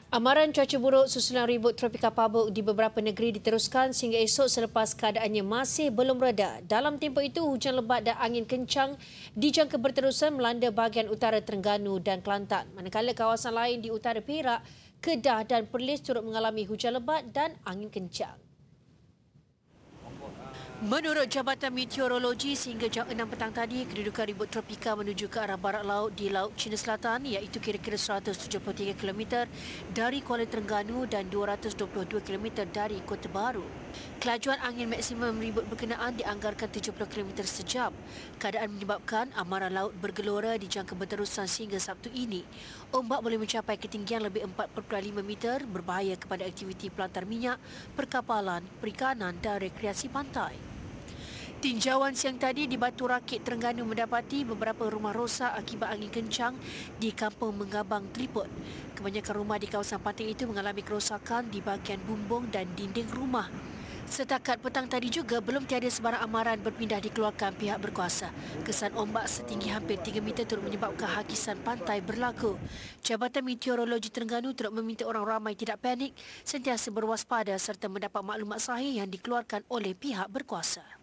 Amaran cuaca buruk susulan ribut tropika Pabuk di beberapa negeri diteruskan sehingga esok selepas keadaannya masih belum reda. Dalam tempoh itu, hujan lebat dan angin kencang dijangka berterusan melanda bahagian utara Terengganu dan Kelantan. Manakala kawasan lain di utara Perak, Kedah dan Perlis turut mengalami hujan lebat dan angin kencang. Menurut Jabatan Meteorologi, sehingga jam 6 petang tadi, kedudukan ribut tropika menuju ke arah barat laut di Laut Cina Selatan iaitu kira-kira 173 km dari Kuala Terengganu dan 222 km dari Kota Baru. Kelajuan angin maksimum ribut berkenaan dianggarkan 70 km sejam. Keadaan menyebabkan amaran laut bergelora dijangka berterusan sehingga Sabtu ini. Ombak boleh mencapai ketinggian lebih 4.5 meter, berbahaya kepada aktiviti pelantar minyak, perkapalan, perikanan dan rekreasi pantai. Tinjauan siang tadi di Batu Rakit, Terengganu mendapati beberapa rumah rosak akibat angin kencang di Kampung Mengabang, Triput. Kebanyakan rumah di kawasan pantai itu mengalami kerosakan di bahagian bumbung dan dinding rumah. Setakat petang tadi juga belum tiada sebarang amaran berpindah dikeluarkan pihak berkuasa. Kesan ombak setinggi hampir 3 meter turut menyebabkan hakisan pantai berlaku. Jabatan Meteorologi Terengganu turut meminta orang ramai tidak panik, sentiasa berwaspada serta mendapat maklumat sahih yang dikeluarkan oleh pihak berkuasa.